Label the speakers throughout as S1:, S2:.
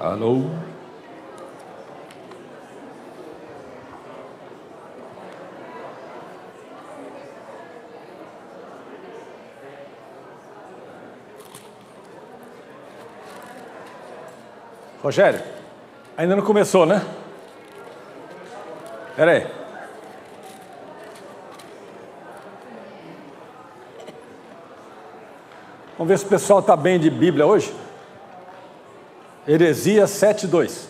S1: Alô? Rogério, ainda não começou, né? Espera aí. Vamos ver se o pessoal está bem de Bíblia hoje. Heresias 7:2.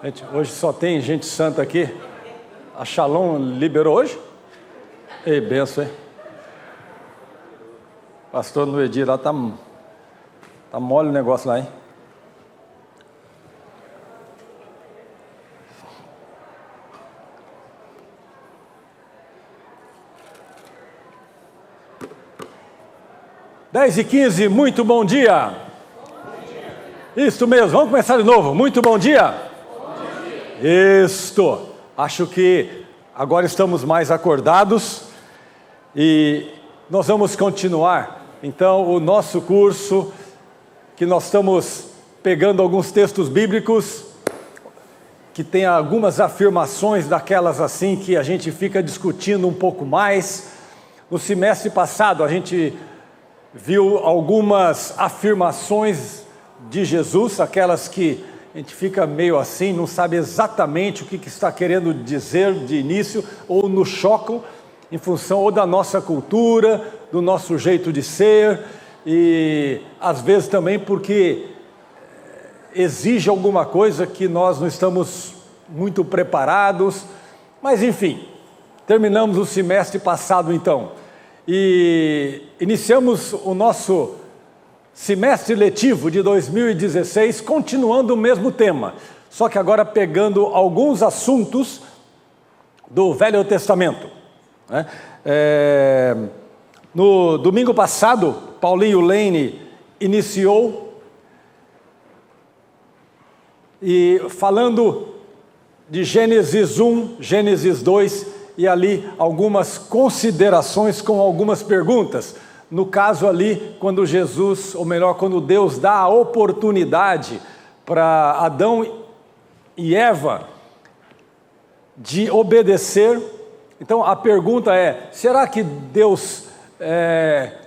S1: Gente, hoje só tem gente santa aqui. A Shalom liberou hoje? Ei, benção, hein? Pastor Noedir lá tá mole o negócio lá, hein? Dez e 15, muito bom dia. Isso mesmo, vamos começar de novo. Muito bom dia. Isto. Acho que agora estamos mais acordados e nós vamos continuar, então, o nosso curso, que nós estamos pegando alguns textos bíblicos, que tem algumas afirmações daquelas assim, que a gente fica discutindo um pouco mais. No semestre passado, a gente viu algumas afirmações de Jesus, aquelas que a gente fica meio assim, não sabe exatamente o que está querendo dizer de início, ou nos chocam, em função ou da nossa cultura, do nosso jeito de ser, e às vezes também porque exige alguma coisa que nós não estamos muito preparados, mas enfim, terminamos o semestre passado então, e iniciamos o nosso semestre letivo de 2016, continuando o mesmo tema, só que agora pegando alguns assuntos do Velho Testamento, né? No domingo passado, Paulinho Lane iniciou e falando de Gênesis 1, Gênesis 2 e ali algumas considerações com algumas perguntas. No caso ali, quando Jesus, ou melhor, quando Deus dá a oportunidade para Adão e Eva de obedecer. Então a pergunta é, será que Deus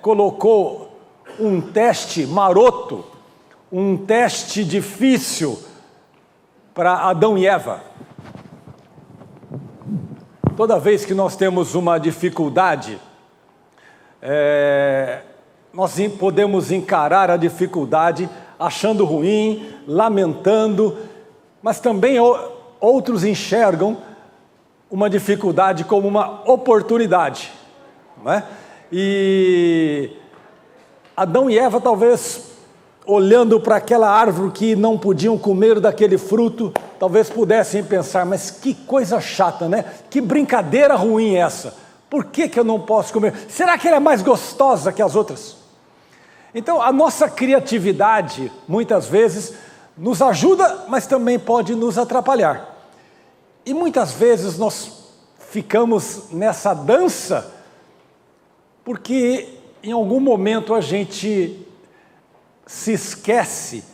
S1: colocou um teste maroto, um teste difícil para Adão e Eva? Toda vez que nós temos uma dificuldade, nós podemos encarar a dificuldade achando ruim, lamentando, mas também outros enxergam uma dificuldade como uma oportunidade, não é? E Adão e Eva talvez olhando para aquela árvore que não podiam comer daquele fruto, talvez pudessem pensar, mas que coisa chata, né? Que brincadeira ruim essa, por que eu não posso comer? Será que ela é mais gostosa que as outras? Então a nossa criatividade muitas vezes nos ajuda, mas também pode nos atrapalhar. E muitas vezes nós ficamos nessa dança, porque em algum momento a gente se esquece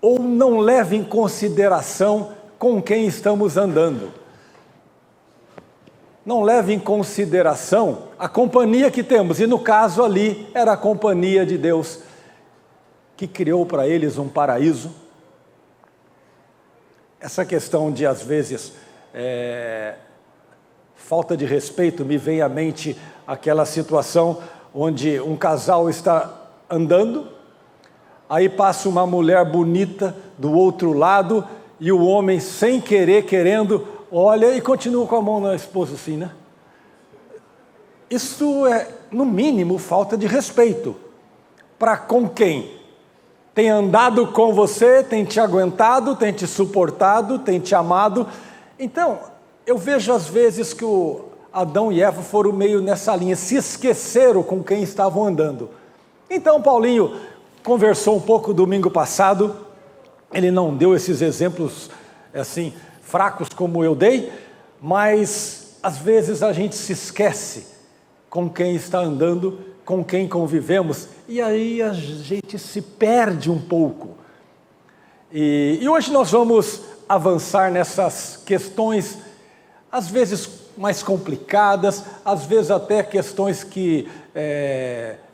S1: ou não leva em consideração com quem estamos andando. Não leva em consideração a companhia que temos, e no caso ali era a companhia de Deus, que criou para eles um paraíso. Essa questão de às vezes falta de respeito, me vem à mente aquela situação onde um casal está andando, aí passa uma mulher bonita do outro lado e o homem sem querer, querendo, olha e continua com a mão na esposa assim, né? Isso é, no mínimo, falta de respeito. Para com quem? Tem andado com você, tem te aguentado, tem te suportado, tem te amado. Então, eu vejo às vezes que o Adão e Eva foram meio nessa linha, se esqueceram com quem estavam andando. Então Paulinho conversou um pouco domingo passado, ele não deu esses exemplos assim, fracos como eu dei, mas às vezes a gente se esquece com quem está andando, com quem convivemos, e aí a gente se perde um pouco. E hoje nós vamos avançar nessas questões, às vezes mais complicadas, às vezes até questões que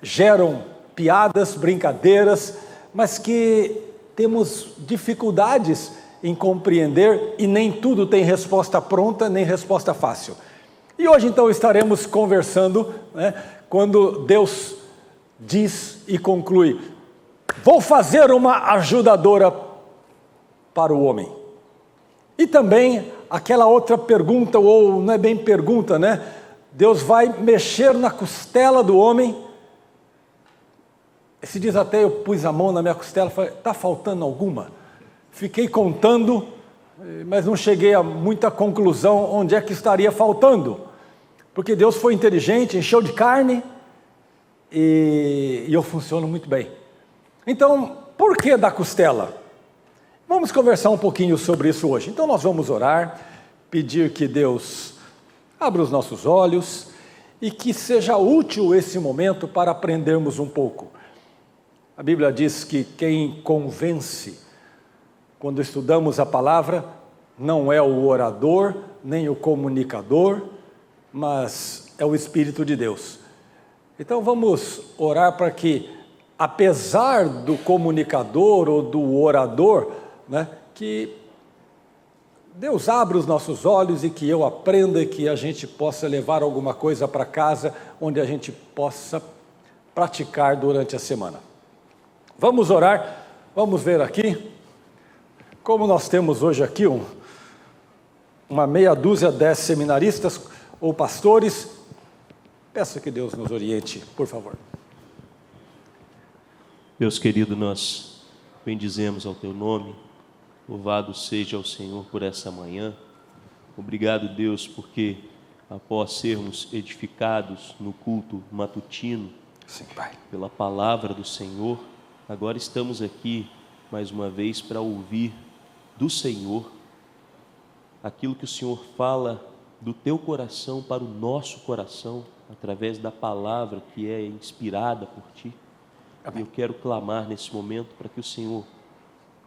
S1: geram piadas, brincadeiras, mas que temos dificuldades em compreender e nem tudo tem resposta pronta, nem resposta fácil. E hoje então estaremos conversando, quando Deus diz e conclui: vou fazer uma ajudadora para o homem. E também aquela outra pergunta, ou não é bem pergunta, Deus vai mexer na costela do homem. Esse dias até eu pus a mão na minha costela e falei: está faltando alguma? Fiquei contando, mas não cheguei a muita conclusão onde é que estaria faltando, porque Deus foi inteligente, encheu de carne e eu funciono muito bem. Então, por que da costela? Vamos conversar um pouquinho sobre isso hoje. Então nós vamos orar, pedir que Deus abra os nossos olhos e que seja útil esse momento para aprendermos um pouco. A Bíblia diz que quem convence, quando estudamos a palavra, não é o orador, nem o comunicador, mas é o Espírito de Deus. Então vamos orar para que, apesar do comunicador ou do orador, que Deus abra os nossos olhos e que eu aprenda e que a gente possa levar alguma coisa para casa, onde a gente possa praticar durante a semana. Vamos orar, vamos ver aqui. Como nós temos hoje aqui uma meia dúzia de seminaristas ou pastores, peço que Deus nos oriente, por favor.
S2: Deus querido, nós bendizemos ao Teu nome, louvado seja o Senhor por essa manhã. Obrigado, Deus, porque após sermos edificados no culto matutino,
S1: sim, Pai,
S2: pela palavra do Senhor, agora estamos aqui mais uma vez para ouvir do Senhor aquilo que o Senhor fala do Teu coração para o nosso coração, através da palavra que é inspirada por Ti. Amém. Eu quero clamar nesse momento para que o Senhor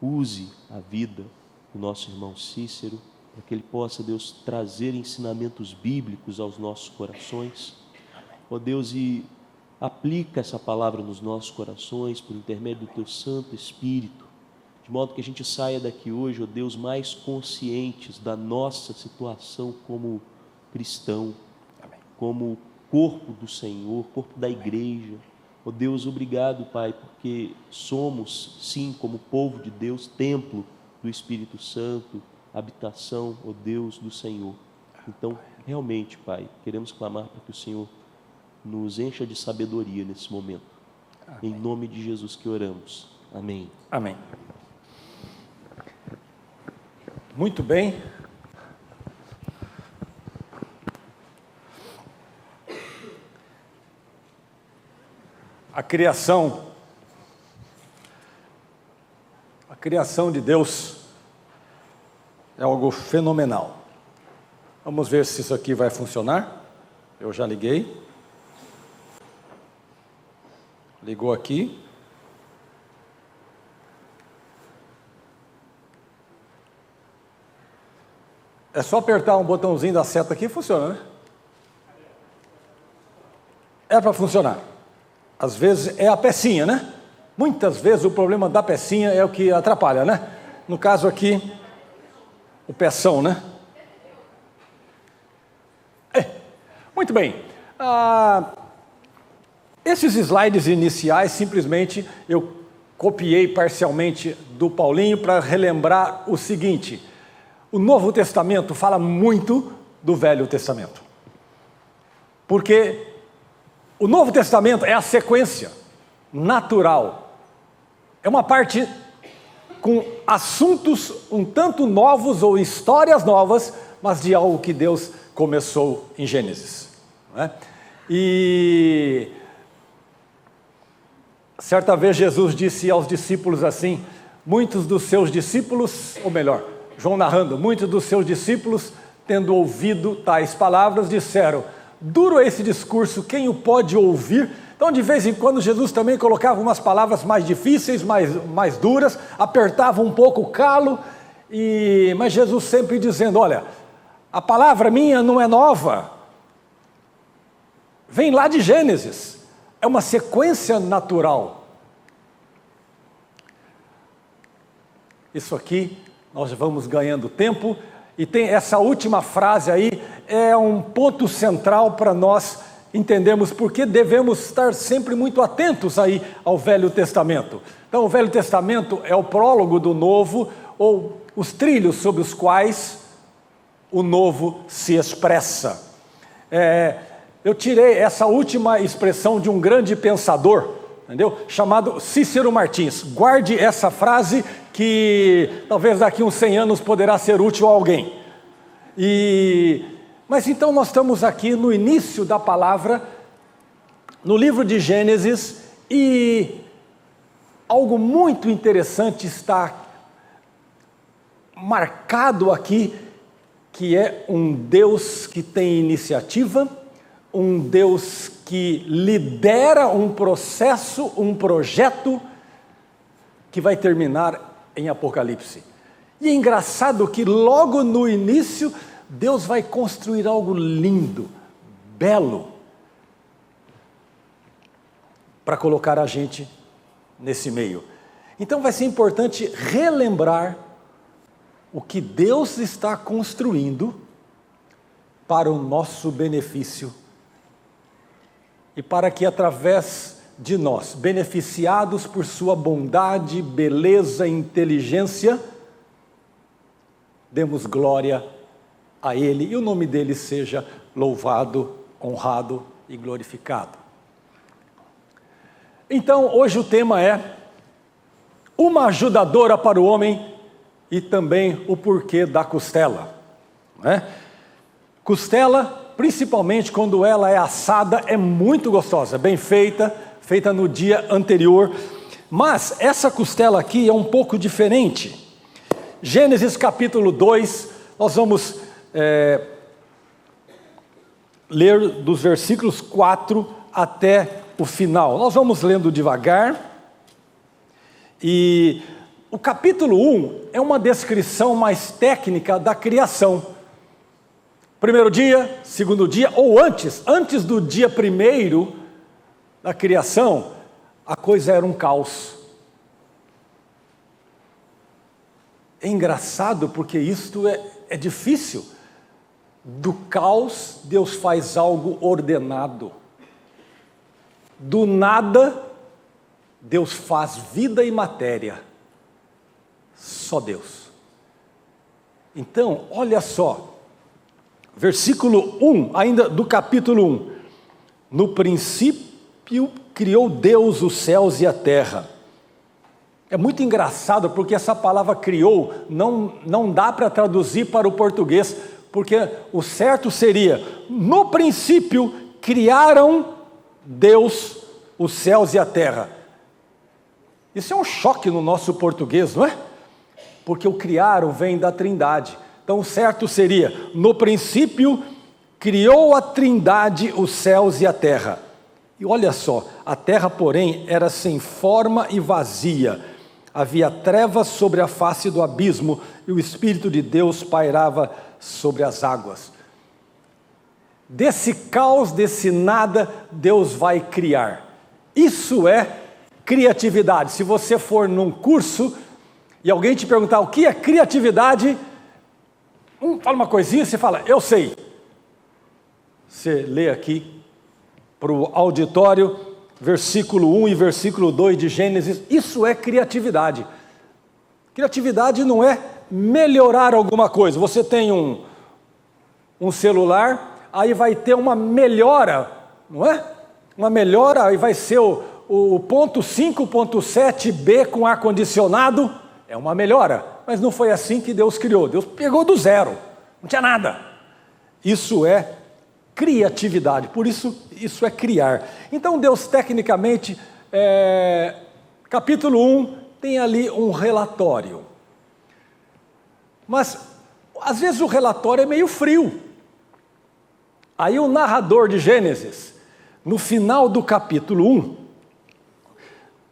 S2: use a vida do nosso irmão Cícero, para que ele possa, Deus, trazer ensinamentos bíblicos aos nossos corações. Ó Deus, e aplica essa palavra nos nossos corações por intermédio do Teu Santo Espírito, de modo que a gente saia daqui hoje, ó Deus, mais conscientes da nossa situação como cristão, como corpo do Senhor, corpo da igreja. Ó Deus, obrigado, Pai, porque somos, sim, como povo de Deus, templo do Espírito Santo, habitação, ó Deus, do Senhor. Então, realmente, Pai, queremos clamar para que o Senhor nos encha de sabedoria nesse momento. Amém. Em nome de Jesus que oramos. Amém.
S1: Amém. Muito bem. A criação de Deus é algo fenomenal. Vamos ver se isso aqui vai funcionar. Eu já liguei. Ligou aqui. É só apertar um botãozinho da seta aqui e funciona, né? É para funcionar. Às vezes é a pecinha, né? Muitas vezes o problema da pecinha é o que atrapalha, né? No caso aqui, o peção, né? Muito bem. Esses slides iniciais, simplesmente, eu copiei parcialmente do Paulinho para relembrar o seguinte: o Novo Testamento fala muito do Velho Testamento. Porque o Novo Testamento é a sequência natural. É uma parte com assuntos um tanto novos ou histórias novas, mas de algo que Deus começou em Gênesis, não é? E certa vez Jesus disse aos discípulos assim: muitos dos seus discípulos, ou melhor, João narrando, muitos dos seus discípulos, tendo ouvido tais palavras, disseram: duro é esse discurso, quem o pode ouvir? Então, de vez em quando, Jesus também colocava umas palavras mais difíceis, mais duras, apertava um pouco o calo, mas Jesus sempre dizendo: olha, a palavra minha não é nova, vem lá de Gênesis, é uma sequência natural. Isso aqui, nós vamos ganhando tempo, e tem essa última frase aí, é um ponto central para nós entendermos porque devemos estar sempre muito atentos aí ao Velho Testamento. Então, o Velho Testamento é o prólogo do Novo, ou os trilhos sobre os quais o Novo se expressa. Eu tirei essa última expressão de um grande pensador, entendeu? Chamado Cícero Martins. Guarde essa frase que talvez daqui uns 100 anos poderá ser útil a alguém. Mas então nós estamos aqui no início da palavra, no livro de Gênesis, e algo muito interessante está marcado aqui, que é um Deus que tem iniciativa, um Deus que lidera um processo, um projeto que vai terminar em Apocalipse. E é engraçado que logo no início Deus vai construir algo lindo, belo, para colocar a gente nesse meio. Então vai ser importante relembrar o que Deus está construindo para o nosso benefício e para que através de nós, beneficiados por sua bondade, beleza e inteligência, demos glória a Ele e o nome dele seja louvado, honrado e glorificado. Então, hoje o tema é uma ajudadora para o homem e também o porquê da costela. Costela, principalmente quando ela é assada, é muito gostosa, bem feita, feita no dia anterior. Mas essa costela aqui é um pouco diferente. Gênesis capítulo 2, nós vamos ler dos versículos 4 até o final. Nós vamos lendo devagar. E o capítulo 1 é uma descrição mais técnica da criação. Primeiro dia, segundo dia, ou antes do dia primeiro da criação, a coisa era um caos. É engraçado porque isto é difícil. Do caos, Deus faz algo ordenado. Do nada, Deus faz vida e matéria. Só Deus. Então, olha só. Versículo 1, ainda do capítulo 1. No princípio criou Deus os céus e a terra. É muito engraçado porque essa palavra criou não dá para traduzir para o português, porque o certo seria, no princípio criaram Deus os céus e a terra. Isso é um choque no nosso português, não é? Porque o criaram vem da Trindade. Então o certo seria, no princípio criou a Trindade os céus e a terra. E olha só, a terra porém era sem forma e vazia. Havia trevas sobre a face do abismo e o Espírito de Deus pairava sobre as águas. Desse caos, desse nada, Deus vai criar. Isso é criatividade. Se você for num curso e alguém te perguntar o que é criatividade, fala uma coisinha, você fala, eu sei. Você lê aqui para o auditório, versículo 1 e versículo 2 de Gênesis, isso é criatividade. Criatividade não é melhorar alguma coisa. Você tem um celular, aí vai ter uma melhora, não é? Uma melhora, aí vai ser o ponto 5.7b com ar-condicionado, é uma melhora. Mas não foi assim que Deus criou. Deus pegou do zero, não tinha nada. Isso é criatividade, por isso é criar. Então Deus tecnicamente, capítulo 1, tem ali um relatório. Mas, às vezes o relatório é meio frio. Aí o narrador de Gênesis no final do capítulo 1,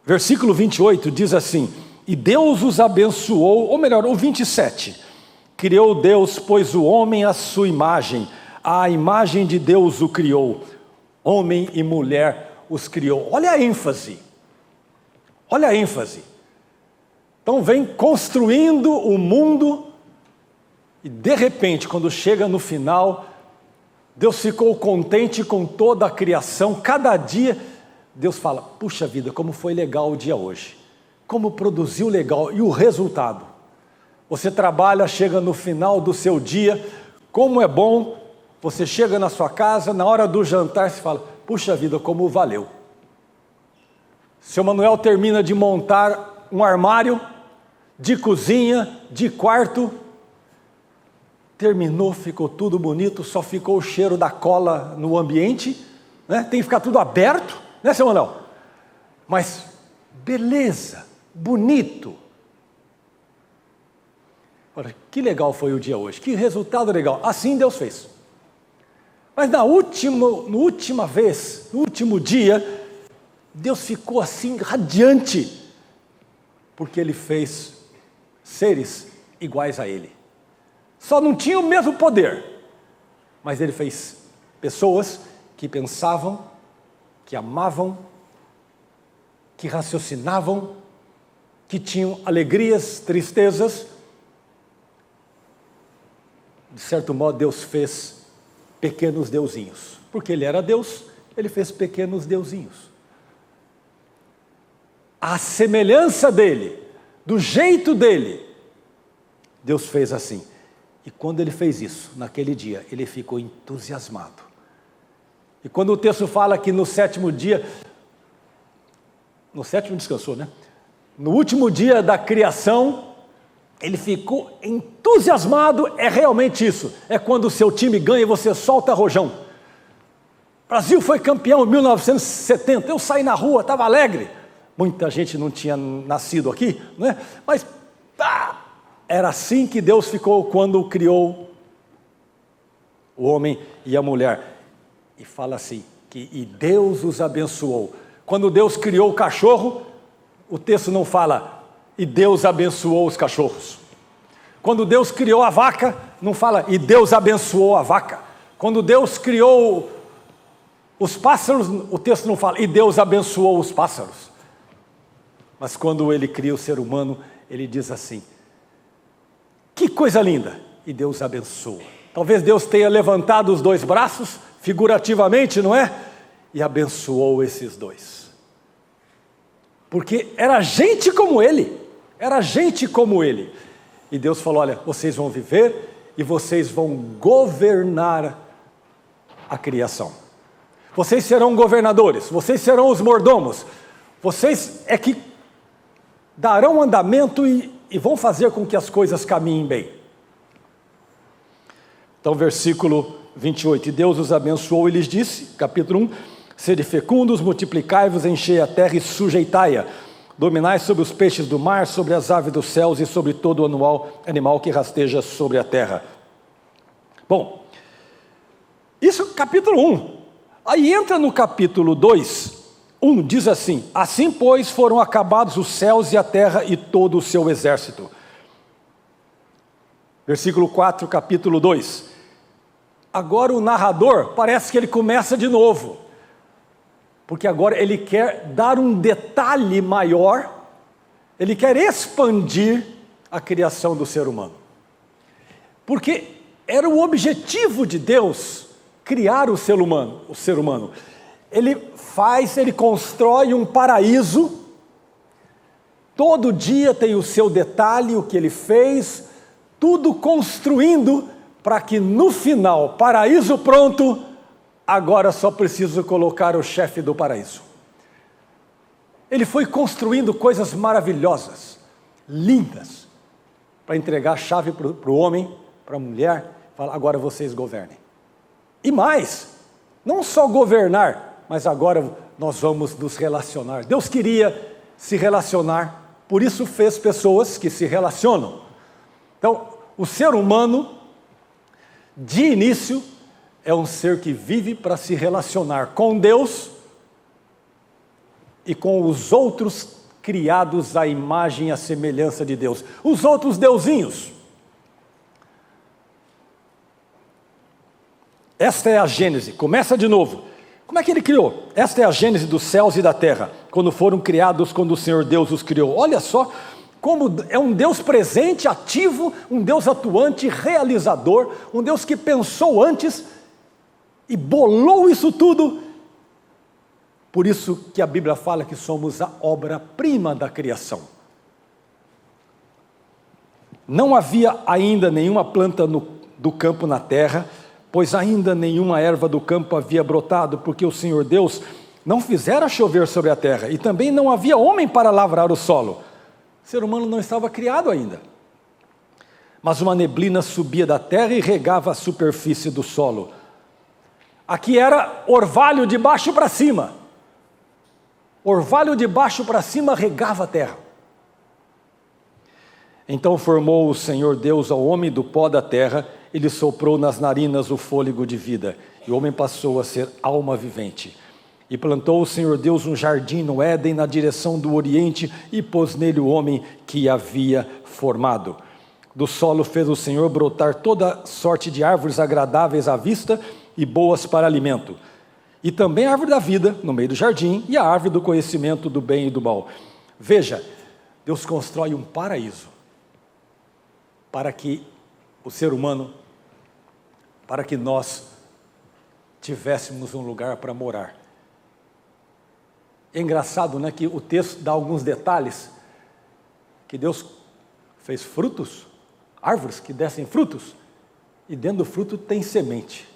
S1: versículo 28, diz assim: e Deus os abençoou, ou melhor, o 27, criou Deus, pois o homem à sua imagem, a imagem de Deus o criou, homem e mulher os criou. Olha a ênfase, olha a ênfase. Então vem construindo o mundo, e de repente, quando chega no final, Deus ficou contente com toda a criação. Cada dia, Deus fala: puxa vida, como foi legal o dia hoje, como produziu legal, e o resultado. Você trabalha, chega no final do seu dia, como é bom, você chega na sua casa, na hora do jantar, você fala: puxa vida, como valeu. Seu Manuel termina de montar um armário, de cozinha, de quarto, terminou, ficou tudo bonito, só ficou o cheiro da cola no ambiente, né? Tem que ficar tudo aberto, né, seu Manuel? Mas beleza, bonito. Olha, que legal foi o dia hoje, que resultado legal. Assim Deus fez. Mas no último dia, Deus ficou assim radiante, porque Ele fez seres iguais a Ele. Só não tinham o mesmo poder, mas Ele fez pessoas que pensavam, que amavam, que raciocinavam, que tinham alegrias, tristezas. De certo modo, Deus fez pequenos deusinhos, porque Ele era Deus, Ele fez pequenos deusinhos. À semelhança dEle, do jeito dEle, Deus fez assim. E quando Ele fez isso, naquele dia, Ele ficou entusiasmado. E quando o texto fala que no sétimo dia, no sétimo descansou, né? No último dia da criação, Ele ficou entusiasmado. É realmente isso, é quando o seu time ganha e você solta rojão. O Brasil foi campeão em 1970, eu saí na rua, estava alegre. Muita gente não tinha nascido aqui, né? Mas era assim que Deus ficou quando criou o homem e a mulher. E fala assim, e Deus os abençoou. Quando Deus criou o cachorro, o texto não fala: e Deus abençoou os cachorros. Quando Deus criou a vaca, não fala: e Deus abençoou a vaca. Quando Deus criou os pássaros, o texto não fala: e Deus abençoou os pássaros. Mas quando Ele cria o ser humano, Ele diz assim: que coisa linda! E Deus abençoa. Talvez Deus tenha levantado os dois braços, figurativamente, não é? E abençoou esses dois. Porque era gente como Ele, era gente como Ele. E Deus falou: olha, vocês vão viver e vocês vão governar a criação. Vocês serão governadores, vocês serão os mordomos, vocês é que darão andamento e vão fazer com que as coisas caminhem bem. Então, versículo 28, e Deus os abençoou e lhes disse, capítulo 1, sede fecundos, multiplicai-vos, enchei a terra e sujeitai-a, dominai sobre os peixes do mar, sobre as aves dos céus e sobre todo animal que rasteja sobre a terra. Bom, isso é capítulo 1. Aí entra no capítulo 2, 1, diz assim: assim, pois, foram acabados os céus e a terra e todo o seu exército. Versículo 4, capítulo 2. Agora o narrador, parece que ele começa de novo, porque agora ele quer dar um detalhe maior, ele quer expandir a criação do ser humano. Porque era o objetivo de Deus criar o ser humano. Ele constrói um paraíso, todo dia tem o seu detalhe, o que ele fez, tudo construindo para que no final, paraíso pronto, agora só preciso colocar o chefe do paraíso. Ele foi construindo coisas maravilhosas, lindas, para entregar a chave para o homem, para a mulher, falar: agora vocês governem. E mais, não só governar, mas agora nós vamos nos relacionar. Deus queria se relacionar, por isso fez pessoas que se relacionam. Então, o ser humano, de início, é um ser que vive para se relacionar com Deus e com os outros criados à imagem e à semelhança de Deus. Os outros deusinhos. Esta é a Gênese. Começa de novo. Como é que ele criou? Esta é a Gênese dos céus e da terra, quando foram criados, quando o Senhor Deus os criou. Olha só como é um Deus presente, ativo, um Deus atuante, realizador, um Deus que pensou antes e bolou isso tudo. Por isso que a Bíblia fala que somos a obra-prima da criação. Não havia ainda nenhuma planta do campo na terra, pois ainda nenhuma erva do campo havia brotado, porque o Senhor Deus não fizera chover sobre a terra, e também não havia homem para lavrar o solo. O ser humano não estava criado ainda. Mas uma neblina subia da terra e regava a superfície do solo. Aqui era orvalho de baixo para cima. Orvalho de baixo para cima regava a terra. Então formou o Senhor Deus ao homem do pó da terra, e lhe soprou nas narinas o fôlego de vida, e o homem passou a ser alma vivente. E plantou o Senhor Deus um jardim no Éden, na direção do oriente, e pôs nele o homem que havia formado. Do solo fez o Senhor brotar toda sorte de árvores agradáveis à vista e boas para alimento. E também a árvore da vida, no meio do jardim, e a árvore do conhecimento do bem e do mal. Veja, Deus constrói um paraíso, para que o ser humano, para que nós tivéssemos um lugar para morar. É engraçado, né, que o texto dá alguns detalhes, que Deus fez frutos, árvores que dessem frutos, e dentro do fruto tem semente.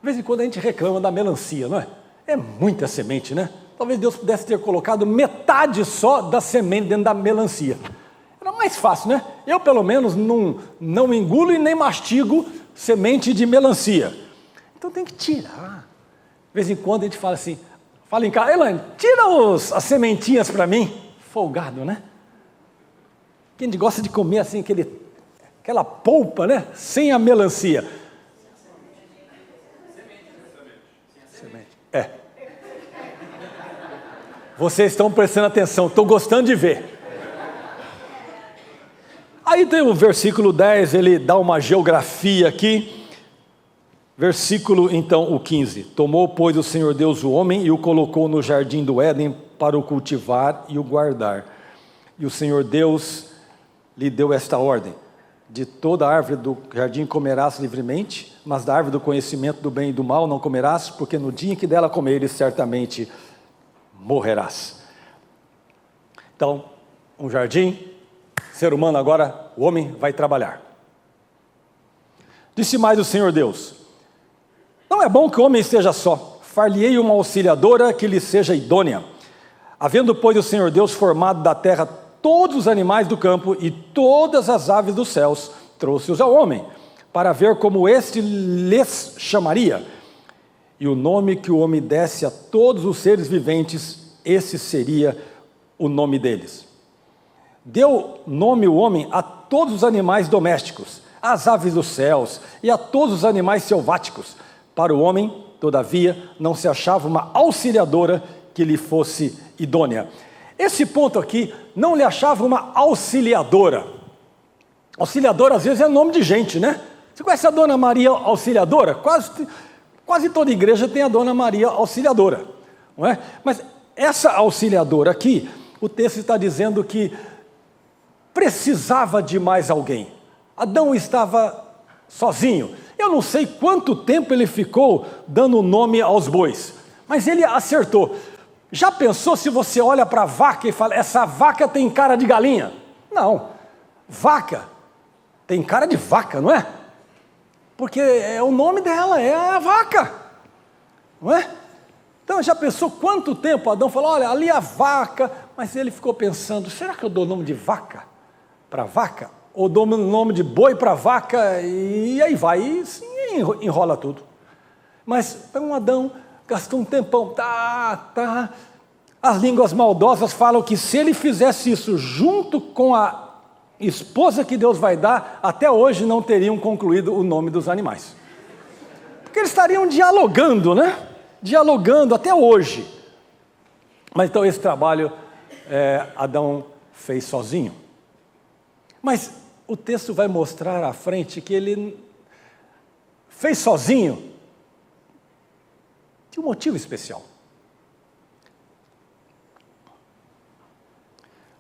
S1: De vez em quando a gente reclama da melancia, não é? É muita semente, né? Talvez Deus pudesse ter colocado metade só da semente dentro da melancia. Era mais fácil, né? Eu, pelo menos, não engulo e nem mastigo semente de melancia. Então tem que tirar. De vez em quando a gente fala assim, fala em casa, Elaine, tira as sementinhas para mim. Folgado, né? Que a gente gosta de comer assim, aquela polpa, né? Sem a melancia. Semente. É. Vocês estão prestando atenção, estou gostando de ver. Aí tem o versículo 10, ele dá uma geografia aqui. Versículo, então, o 15. Tomou, pois, o Senhor Deus o homem e o colocou no jardim do Éden para o cultivar e o guardar. E o Senhor Deus lhe deu esta ordem: de toda árvore do jardim comerás livremente, mas da árvore do conhecimento do bem e do mal não comerás, porque no dia em que dela comeres, certamente morrerás. Então, um jardim, ser humano agora, o homem vai trabalhar. Disse mais o Senhor Deus: não é bom que o homem esteja só, far-lhe-ei uma auxiliadora que lhe seja idônea. Havendo, pois, o Senhor Deus formado da terra todos os animais do campo e todas as aves dos céus, trouxe-os ao homem, para ver como este lhes chamaria. E o nome que o homem desse a todos os seres viventes, esse seria o nome deles. Deu nome o homem a todos os animais domésticos, às aves dos céus e a todos os animais selváticos. Para o homem, todavia, não se achava uma auxiliadora que lhe fosse idônea. Esse ponto aqui, não lhe achava uma auxiliadora. Auxiliadora, às vezes, é nome de gente, né? Você conhece a Dona Maria Auxiliadora? Quase toda igreja tem a Dona Maria Auxiliadora, não é? Mas essa auxiliadora aqui, o texto está dizendo que precisava de mais alguém. Adão estava sozinho. Eu não sei quanto tempo ele ficou dando nome aos bois, mas ele acertou. Já pensou se você olha para a vaca e fala, essa vaca tem cara de galinha? Não, vaca tem cara de vaca, não é? Porque o nome dela é a vaca, não é? Então já pensou quanto tempo Adão falou, olha, ali a vaca, mas ele ficou pensando, será que eu dou o nome de vaca para vaca? Ou dou o nome de boi para vaca? E aí vai, e sim, enrola tudo. Mas um Adão gastou um tempão, As línguas maldosas falam que se ele fizesse isso junto com a esposa que Deus vai dar, até hoje não teriam concluído o nome dos animais. Porque eles estariam dialogando, né? Dialogando até hoje. Mas então esse trabalho Adão fez sozinho. Mas o texto vai mostrar à frente que ele fez sozinho de um motivo especial.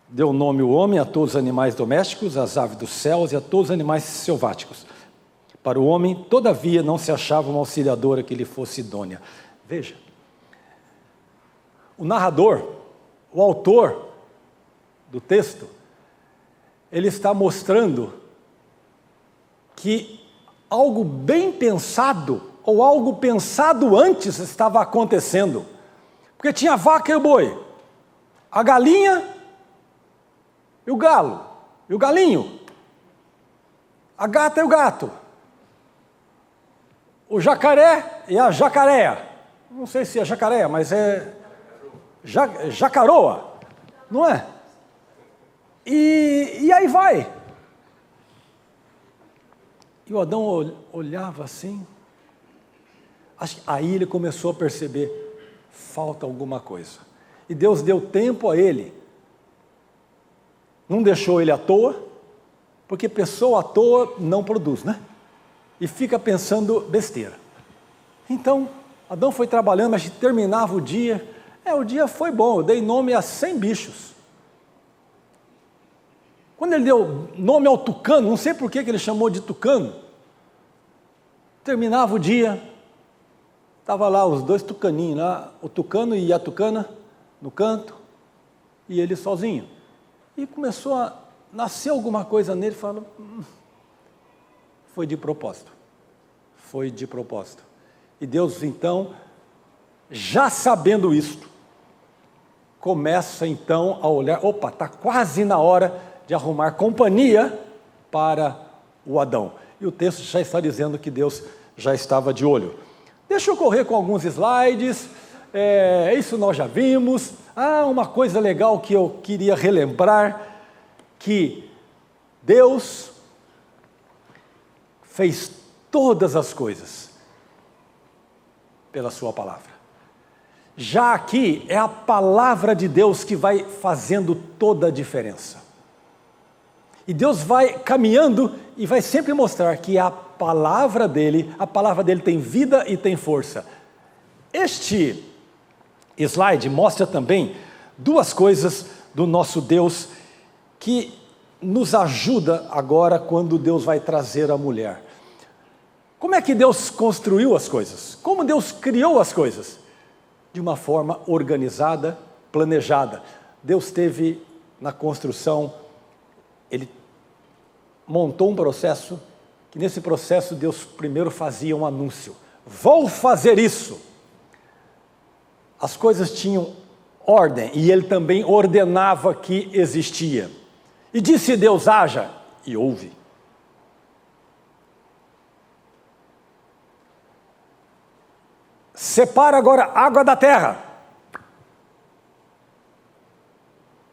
S1: Deu nome o homem a todos os animais domésticos, às aves dos céus e a todos os animais selváticos. Para o homem, todavia, não se achava uma auxiliadora que lhe fosse idônea. Veja, o narrador, o autor do texto, ele está mostrando que algo bem pensado, ou algo pensado antes estava acontecendo. Porque tinha a vaca e o boi, a galinha e o galo, e o galinho, a gata e o gato, o jacaré e a jacareia. Não sei se é jacareia, mas é jacaroa, não é? E aí vai. E o Adão olhava assim, aí ele começou a perceber, falta alguma coisa. E Deus deu tempo a ele, não deixou ele à toa, porque pessoa à toa não produz, né? E fica pensando besteira. Então, Adão foi trabalhando, mas terminava o dia, o dia foi bom, eu dei nome a 100 bichos. Quando ele deu nome ao tucano, não sei por que ele chamou de tucano, terminava o dia, estava lá os dois tucaninhos, lá, o tucano e a tucana no canto, e ele sozinho. E começou a nascer alguma coisa nele, falou, foi de propósito, foi de propósito. E Deus então, já sabendo isto, começa então a olhar, opa, está quase na hora de arrumar companhia para o Adão. E o texto já está dizendo que Deus já estava de olho. Deixa eu correr com alguns slides, isso nós já vimos. Uma coisa legal que eu queria relembrar, que Deus fez todas as coisas pela sua palavra. Já aqui é a palavra de Deus que vai fazendo toda a diferença. E Deus vai caminhando e vai sempre mostrar que a palavra dele tem vida e tem força. Este slide mostra também duas coisas do nosso Deus que nos ajuda agora quando Deus vai trazer a mulher. Como é que Deus construiu as coisas? Como Deus criou as coisas? De uma forma organizada, planejada. Deus teve na construção, ele montou um processo, que nesse processo Deus primeiro fazia um anúncio. Vou fazer isso. As coisas tinham ordem e ele também ordenava que existia. E disse Deus, haja, e houve. Separa agora a água da terra.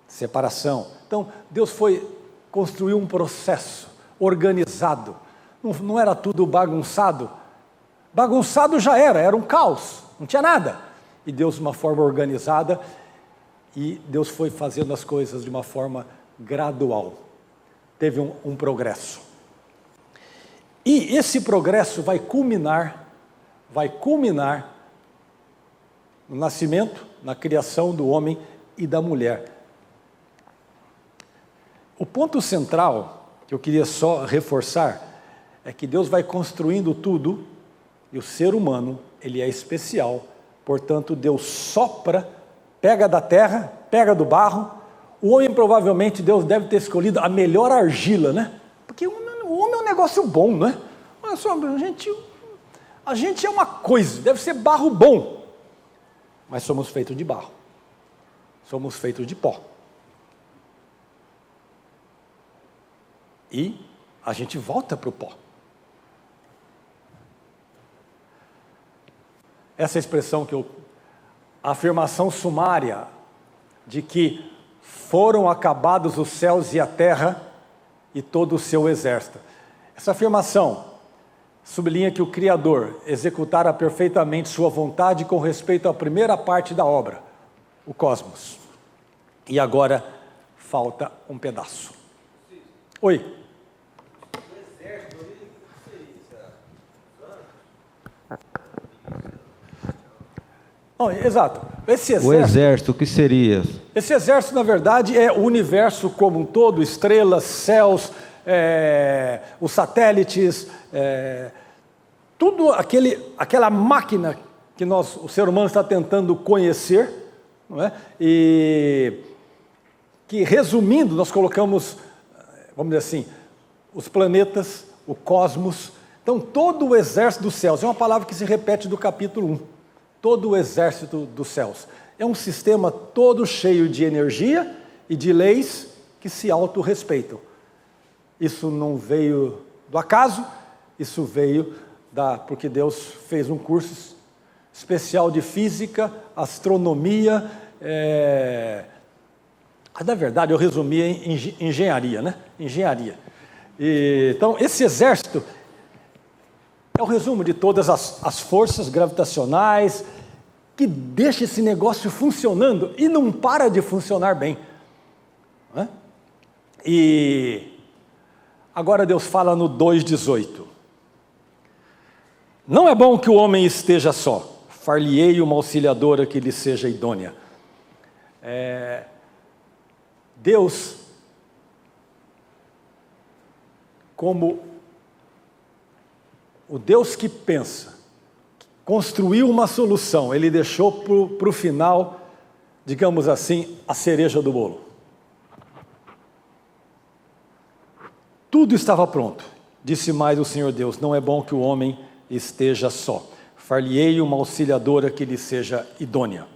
S1: Separação. Então, Deus foi construir um processo organizado. Não era tudo bagunçado. Bagunçado já era um caos, não tinha nada. E Deus de uma forma organizada, e Deus foi fazendo as coisas de uma forma gradual. Teve um progresso. E esse progresso vai culminar no nascimento, na criação do homem e da mulher. O ponto central que eu queria só reforçar é que Deus vai construindo tudo e o ser humano, ele é especial, portanto Deus sopra, pega da terra, pega do barro. O homem provavelmente Deus deve ter escolhido a melhor argila, né? Porque o homem é um negócio bom, né? Olha só, a gente é uma coisa, deve ser barro bom, mas somos feitos de barro, somos feitos de pó. E a gente volta para o pó. Essa expressão a afirmação sumária de que foram acabados os céus e a terra e todo o seu exército. Essa afirmação sublinha que o Criador executara perfeitamente sua vontade com respeito à primeira parte da obra, o cosmos. E agora falta um pedaço. Oi. Oh, exato.
S3: O exército, o que seria?
S1: Esse exército, na verdade, é o universo como um todo, estrelas, céus, os satélites, tudo aquela máquina que o ser humano está tentando conhecer, não é? E que, resumindo, nós colocamos, vamos dizer assim, os planetas, o cosmos. Então, todo o exército dos céus, é uma palavra que se repete do capítulo 1. Todo o exército dos céus. É um sistema todo cheio de energia e de leis que se autorrespeitam. Isso não veio do acaso, isso veio porque Deus fez um curso especial de física, astronomia, na verdade eu resumi em engenharia, né? Engenharia. Então, esse exército é o resumo de todas as forças gravitacionais que deixa esse negócio funcionando e não para de funcionar bem. Não é? E agora Deus fala no 2,18. Não é bom que o homem esteja só, far-lhe-ei uma auxiliadora que lhe seja idônea. Deus, como o Deus que pensa, construiu uma solução, Ele deixou para o final, digamos assim, a cereja do bolo. Tudo estava pronto. Disse mais o Senhor Deus: não é bom que o homem esteja só. Far-lhe-ei uma auxiliadora que lhe seja idônea.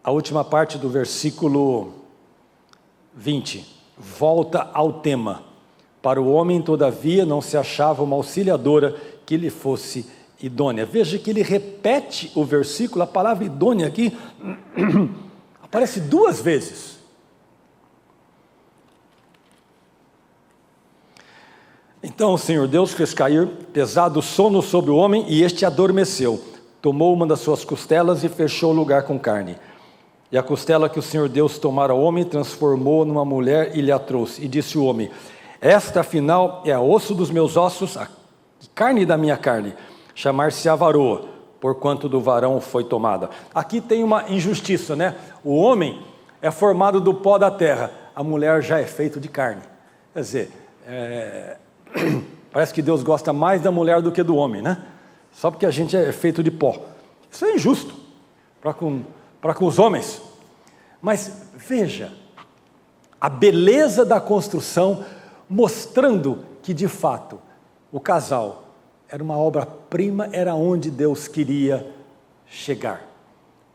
S1: A última parte do versículo 20 volta ao tema. Para o homem, todavia, não se achava uma auxiliadora que lhe fosse idônea. Veja que ele repete o versículo, a palavra idônea aqui aparece 2 vezes. Então o Senhor Deus fez cair pesado sono sobre o homem e este adormeceu. Tomou uma das suas costelas e fechou o lugar com carne. E a costela que o Senhor Deus tomara ao homem, transformou numa mulher e lhe a trouxe. E disse o homem: esta, afinal, é a osso dos meus ossos, a carne da minha carne. Chamar-se-á varoa, porquanto do varão foi tomada. Aqui tem uma injustiça, né? O homem é formado do pó da terra, a mulher já é feita de carne. Quer dizer, parece que Deus gosta mais da mulher do que do homem, né? Só porque a gente é feito de pó. Isso é injusto para com os homens. Mas veja a beleza da construção, mostrando que de fato o casal era uma obra-prima, era onde Deus queria chegar.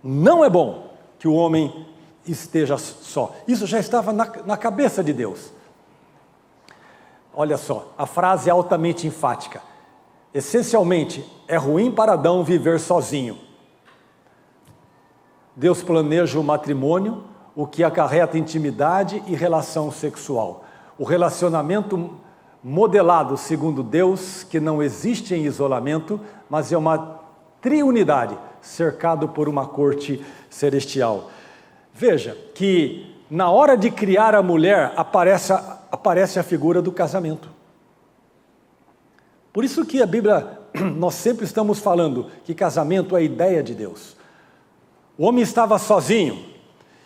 S1: Não é bom que o homem esteja só. Isso já estava na cabeça de Deus. Olha só, a frase é altamente enfática. Essencialmente, é ruim para Adão viver sozinho. Deus planeja o matrimônio, o que acarreta intimidade e relação sexual. O relacionamento modelado segundo Deus, que não existe em isolamento, mas é uma triunidade, cercado por uma corte celestial. Veja que na hora de criar a mulher, aparece a figura do casamento. Por isso que a Bíblia, nós sempre estamos falando que casamento é a ideia de Deus. O homem estava sozinho,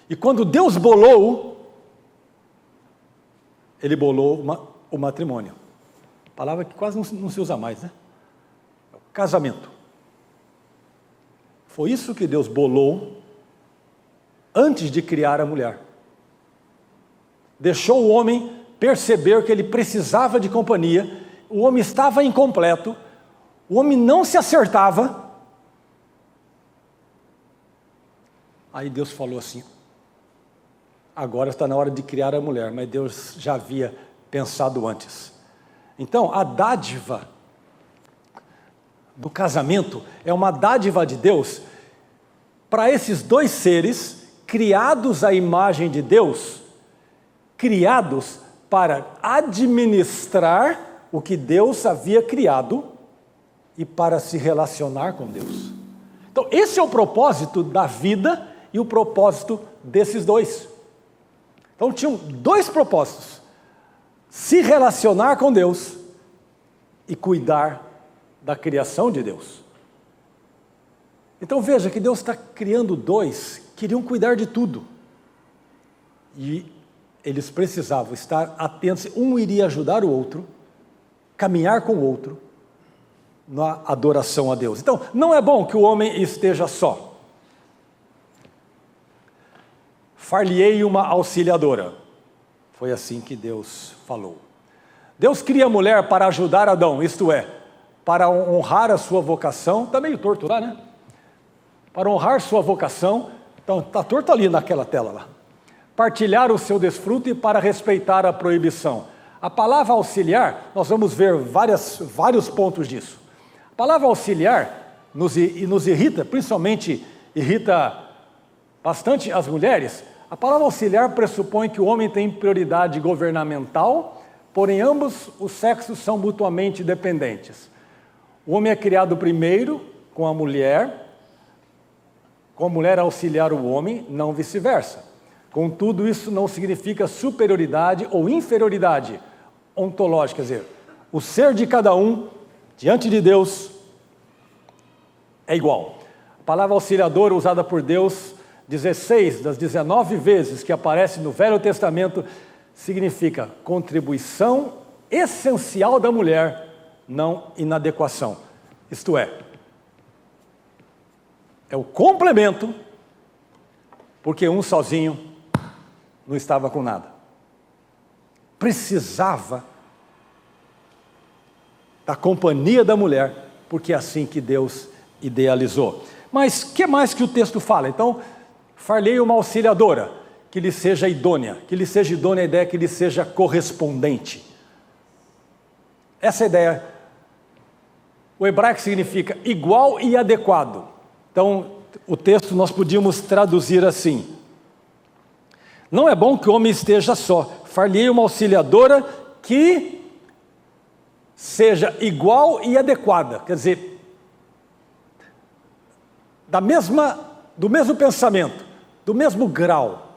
S1: e quando Deus bolou, Ele bolou o matrimônio. Palavra que quase não se usa mais, né? Casamento. Foi isso que Deus bolou antes de criar a mulher. Deixou o homem perceber que ele precisava de companhia, o homem estava incompleto, o homem não se acertava. Aí Deus falou assim: agora está na hora de criar a mulher, mas Deus já havia pensado antes. Então, a dádiva do casamento é uma dádiva de Deus para esses 2 seres criados à imagem de Deus, criados para administrar o que Deus havia criado e para se relacionar com Deus. Então, esse é o propósito da vida e o propósito desses dois. Então, tinham dois propósitos: se relacionar com Deus e cuidar da criação de Deus. Então, veja que Deus está criando dois, queriam cuidar de tudo. E eles precisavam estar atentos, um iria ajudar o outro, caminhar com o outro, na adoração a Deus. Então, não é bom que o homem esteja só. Far-lhe-ei uma auxiliadora. Foi assim que Deus falou. Deus cria a mulher para ajudar Adão, isto é, para honrar a sua vocação. Está meio torto lá, né? Para honrar sua vocação. Então, está torto ali naquela tela lá. Partilhar o seu desfruto e para respeitar a proibição. A palavra auxiliar, nós vamos ver vários pontos disso. A palavra auxiliar nos irrita, principalmente irrita bastante as mulheres. A palavra auxiliar pressupõe que o homem tem prioridade governamental, porém ambos os sexos são mutuamente dependentes. O homem é criado primeiro com a mulher auxiliar o homem, não vice-versa. Contudo, isso não significa superioridade ou inferioridade ontológica, quer dizer, o ser de cada um diante de Deus é igual. A palavra auxiliador usada por Deus 16 das 19 vezes que aparece no Velho Testamento significa contribuição essencial da mulher, não inadequação. Isto é o complemento, porque um sozinho não estava com nada. Precisava da companhia da mulher, porque é assim que Deus idealizou. Mas o que mais que o texto fala? Então, far-lhe uma auxiliadora, que lhe seja idônea. Que lhe seja idônea, a ideia é que lhe seja correspondente. Essa ideia, o hebraico significa igual e adequado. Então, o texto nós podíamos traduzir assim: não é bom que o homem esteja só, far-lhe uma auxiliadora que seja igual e adequada, quer dizer, do mesmo pensamento, do mesmo grau.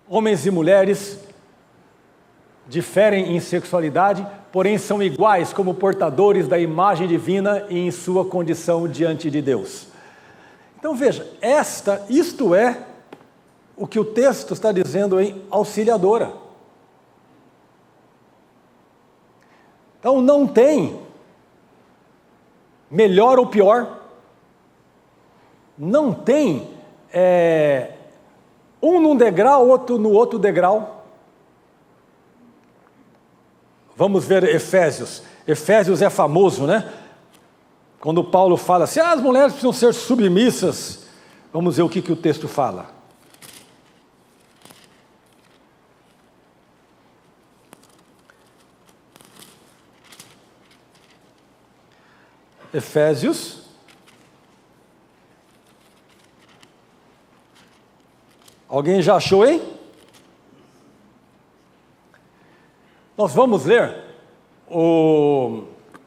S1: Homens e mulheres diferem em sexualidade, porém são iguais como portadores da imagem divina e em sua condição diante de Deus. Então veja, isto é o que o texto está dizendo em auxiliadora. Então não tem melhor ou pior, não tem um num degrau, outro no outro degrau. Vamos ver Efésios. Efésios é famoso, né? Quando Paulo fala assim, as mulheres precisam ser submissas. Vamos ver o que o texto fala. Efésios. Alguém já achou, hein? Nós vamos ler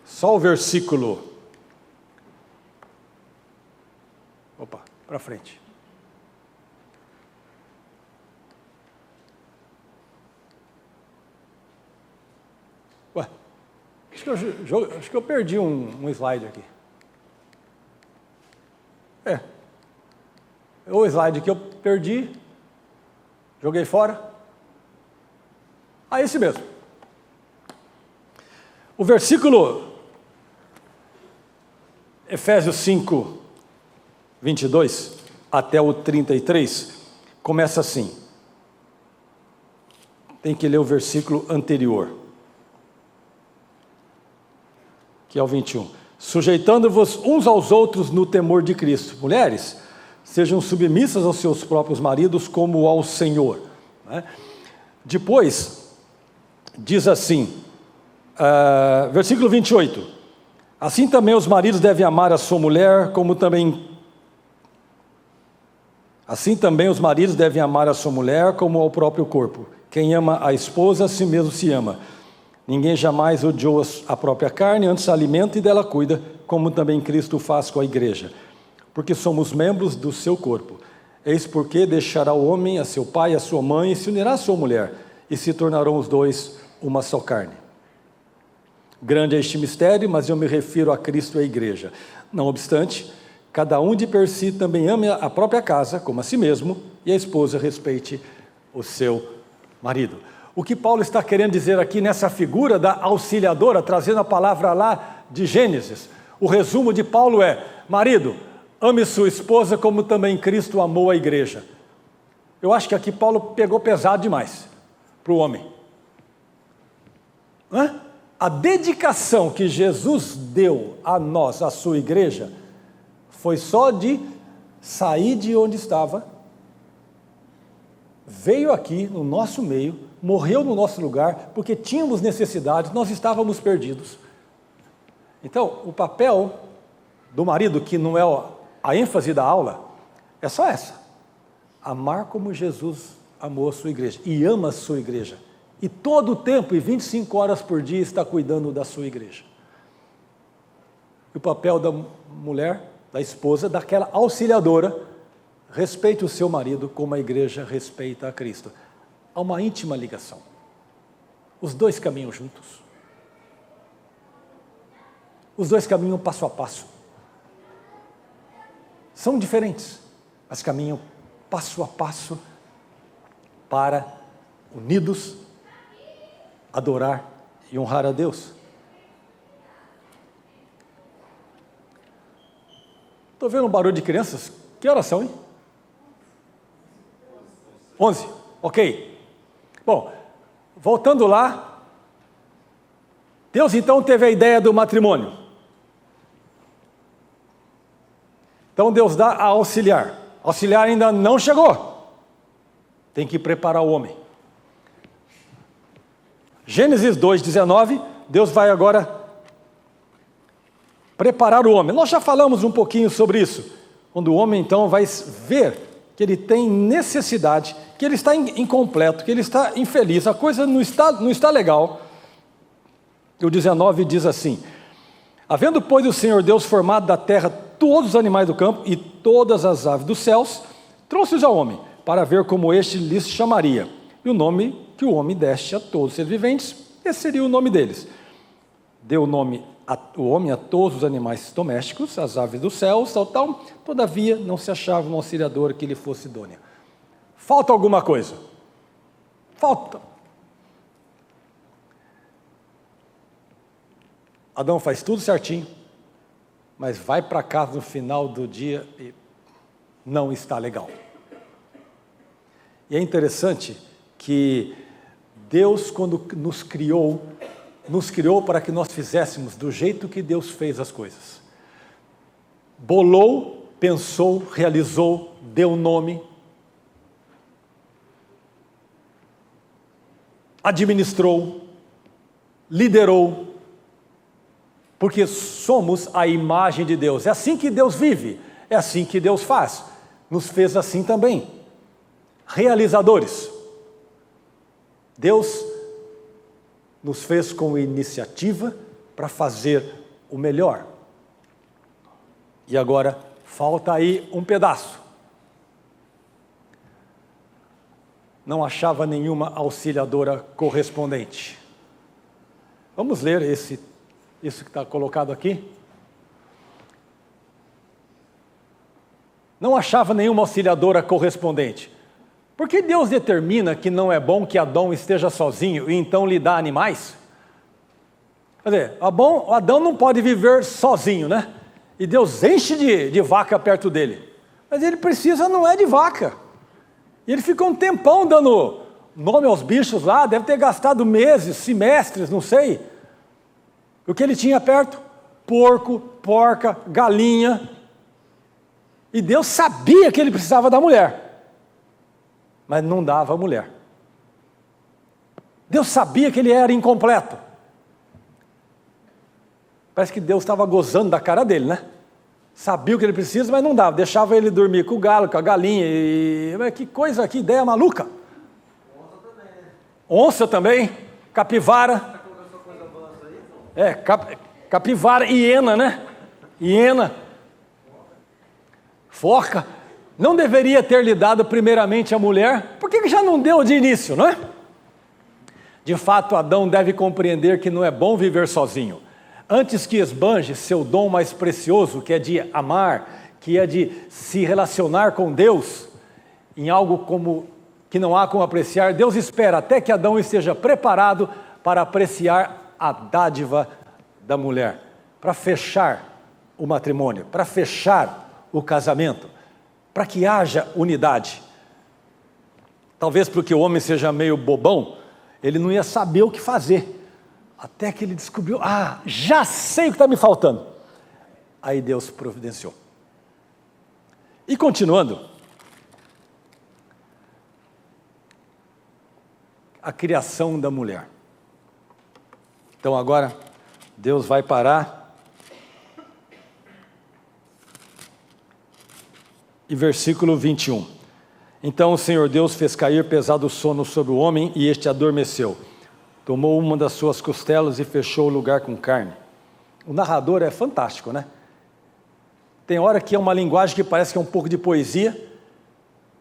S1: só o versículo. Opa, para frente. Ué, acho que eu perdi um slide aqui. O slide que eu perdi, joguei fora. Esse mesmo. O versículo Efésios 5, 22 até o 33, começa assim. Tem que ler o versículo anterior, que é o 21. Sujeitando-vos uns aos outros no temor de Cristo. Mulheres, sejam submissas aos seus próprios maridos como ao Senhor. Né? Depois, diz assim, versículo 28. Assim também os maridos devem amar a sua mulher, como também Assim também os maridos devem amar a sua mulher como ao próprio corpo. Quem ama a esposa, a si mesmo se ama. Ninguém jamais odiou a própria carne, antes a alimenta e dela cuida, como também Cristo faz com a igreja. Porque somos membros do seu corpo. Eis porque deixará o homem a seu pai e a sua mãe, e se unirá à sua mulher, e se tornarão os dois uma só carne. Grande é este mistério, mas eu me refiro a Cristo e à igreja. Não obstante, cada um de per si também ame a própria casa, como a si mesmo, e a esposa respeite o seu marido. O que Paulo está querendo dizer aqui nessa figura da auxiliadora, trazendo a palavra lá de Gênesis, o resumo de Paulo é: marido, ame sua esposa como também Cristo amou a igreja. Eu acho que aqui Paulo pegou pesado demais para o homem. A dedicação que Jesus deu a nós, a sua igreja, foi só de sair de onde estava, veio aqui no nosso meio, morreu no nosso lugar, porque tínhamos necessidades, nós estávamos perdidos. Então, o papel do marido, que não é a ênfase da aula, é só essa: amar como Jesus amou a sua igreja, e ama a sua igreja, e todo o tempo, e 25 horas por dia, está cuidando da sua igreja. E o papel da mulher, da esposa, daquela auxiliadora: respeite o seu marido como a igreja respeita a Cristo. Há uma íntima ligação. Os dois caminham juntos. Os dois caminham passo a passo. São diferentes, mas caminham passo a passo para, unidos, adorar e honrar a Deus. Estou vendo um barulho de crianças. Que horas são, hein? 11. Ok. Bom, voltando lá, Deus então teve a ideia do matrimônio. Então Deus dá a auxiliar. A auxiliar ainda não chegou. Tem que preparar o homem. Gênesis 2:19, Deus vai agora preparar o homem. Nós já falamos um pouquinho sobre isso. Quando o homem então vai ver que ele tem necessidade, que ele está incompleto, que ele está infeliz, a coisa não está legal. O 19 diz assim: havendo, pois, o Senhor Deus formado da terra todos os animais do campo e todas as aves dos céus, trouxe-os ao homem, para ver como este lhes chamaria. E o nome que o homem deste a todos os seres viventes, esse seria o nome deles. Deu o nome o homem a todos os animais domésticos, as aves dos céus, tal. Todavia não se achava um auxiliador que lhe fosse idôneo. Falta alguma coisa. Falta. Adão faz tudo certinho, mas vai para casa no final do dia e não está legal. E é interessante que Deus, quando nos criou para que nós fizéssemos do jeito que Deus fez as coisas. Bolou, pensou, realizou, deu nome, administrou, liderou, porque somos a imagem de Deus. É assim que Deus vive, é assim que Deus faz. Nos fez assim também. Realizadores. Deus nos fez com iniciativa para fazer o melhor. E agora falta aí um pedaço. Não achava nenhuma auxiliadora correspondente. Vamos ler isso que está colocado aqui. Não achava nenhuma auxiliadora correspondente. Por que Deus determina que não é bom que Adão esteja sozinho e então lhe dá animais? Quer dizer, Adão não pode viver sozinho, né? E Deus enche de vaca perto dele. Mas ele precisa, não é de vaca. E ele ficou um tempão dando nome aos bichos lá, deve ter gastado meses, semestres, não sei. O que ele tinha perto? Porco, porca, galinha. E Deus sabia que ele precisava da mulher, mas não dava a mulher. Deus sabia que ele era incompleto. Parece que Deus estava gozando da cara dele, né? Sabia o que ele precisa, mas não dava. Deixava ele dormir com o galo, com a galinha. Mas que coisa, que ideia maluca. Onça também. Capivara. Capivara, hiena, né? Hiena. Foca. Não deveria ter lhe dado primeiramente a mulher. Por que já não deu de início, não é? De fato, Adão deve compreender que não é bom viver sozinho. Antes que esbanje seu dom mais precioso, que é de amar, que é de se relacionar com Deus, em algo como que não há como apreciar, Deus espera até que Adão esteja preparado para apreciar a dádiva da mulher, para fechar o matrimônio, para fechar o casamento, para que haja unidade. Talvez porque o homem seja meio bobão, ele não ia saber o que fazer. Até que ele descobriu, já sei o que está me faltando. Aí Deus providenciou. E continuando, a criação da mulher. Então agora, Deus vai parar. E versículo 21. Então o Senhor Deus fez cair pesado sono sobre o homem e este adormeceu. Tomou uma das suas costelas e fechou o lugar com carne. O narrador é fantástico, né? Tem hora que é uma linguagem que parece que é um pouco de poesia,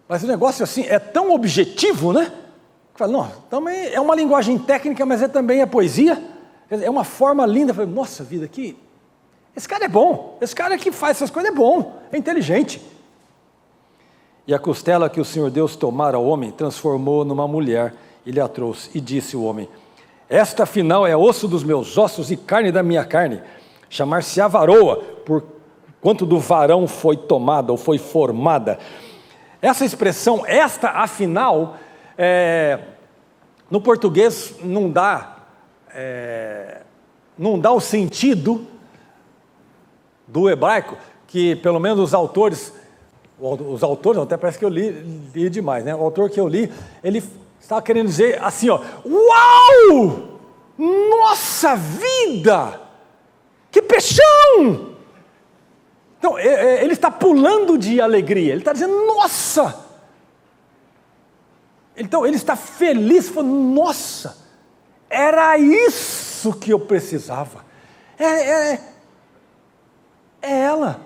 S1: mas o negócio assim é tão objetivo, né? Fala, não, também é uma linguagem técnica, mas também é poesia. É uma forma linda. Fala, nossa vida, esse cara é bom. Esse cara que faz essas coisas é bom, é inteligente. E a costela que o Senhor Deus tomara ao homem, transformou numa mulher e lhe a trouxe. E disse o homem: esta afinal é osso dos meus ossos e carne da minha carne. Chamar-se-á varoa, por quanto do varão foi tomada ou foi formada. Essa expressão, esta afinal, no português não dá o sentido do hebraico, que pelo menos os autores, até parece que eu li demais, né? O autor que eu li, ele estava querendo dizer assim, uau! Nossa vida! Que peixão! Então, ele está pulando de alegria, ele está dizendo, nossa! Então, ele está feliz, falando, nossa, era isso que eu precisava. É ela.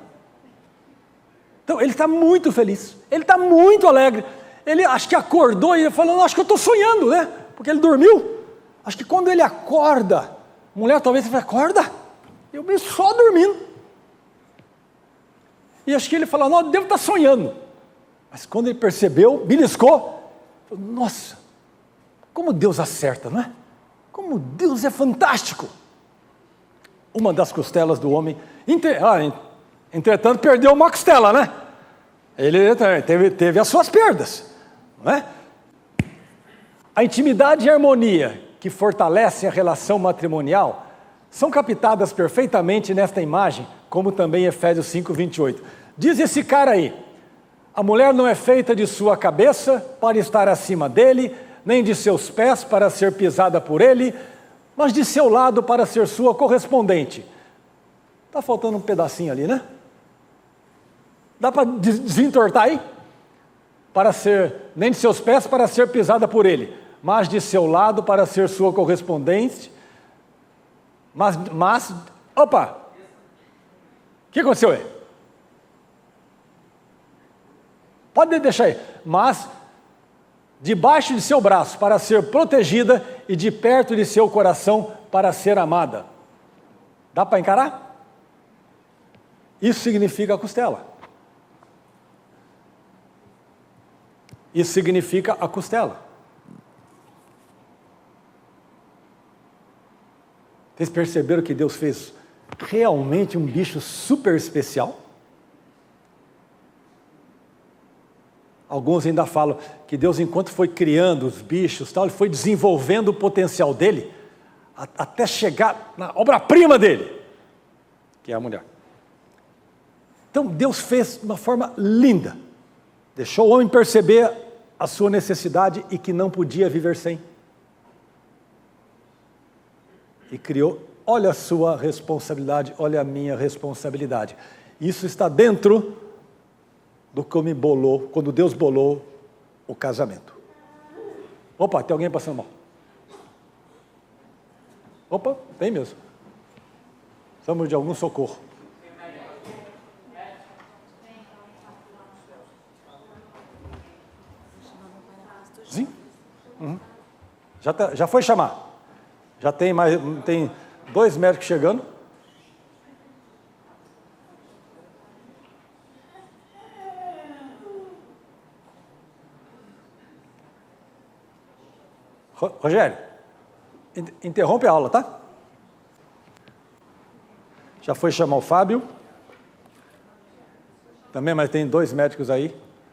S1: Então, ele está muito feliz, ele está muito alegre. Ele acho que acordou e falou, acho que eu estou sonhando, né? Porque ele dormiu. Acho que quando ele acorda, a mulher talvez fale, acorda? Eu me só dormindo. E acho que ele falou, não, eu devo estar sonhando. Mas quando ele percebeu, beliscou, falou, nossa, como Deus acerta, não é? Como Deus é fantástico. Uma das costelas do homem, entretanto perdeu uma costela, né? Ele teve as suas perdas, não é? A intimidade e a harmonia que fortalecem a relação matrimonial são captadas perfeitamente nesta imagem, como também Efésios 5:28. Diz esse cara aí, a mulher não é feita de sua cabeça para estar acima dele, nem de seus pés para ser pisada por ele, mas de seu lado para ser sua correspondente. Está faltando um pedacinho ali, né? Dá para desentortar aí? Nem de seus pés para ser pisada por ele, mas de seu lado para ser sua correspondente. Opa! O que aconteceu aí? Pode deixar aí. Mas debaixo de seu braço para ser protegida e de perto de seu coração para ser amada. Dá para encarar? Isso significa a costela. Isso significa a costela. Vocês perceberam que Deus fez realmente um bicho super especial? Alguns ainda falam que Deus, enquanto foi criando os bichos, ele foi desenvolvendo o potencial dele, até chegar na obra-prima dele, que é a mulher. Então Deus fez de uma forma linda, deixou o homem perceber a sua necessidade e que não podia viver sem. E criou, olha a sua responsabilidade, olha a minha responsabilidade. Isso está dentro do que me bolou, quando Deus bolou o casamento. Opa, tem alguém passando mal. Opa, tem mesmo. Precisamos de algum socorro. Sim? Uhum. Já foi chamar. Já tem 2 médicos chegando. Rogério, interrompe a aula, tá? Já foi chamar o Fábio. Também, mas tem 2 médicos aí.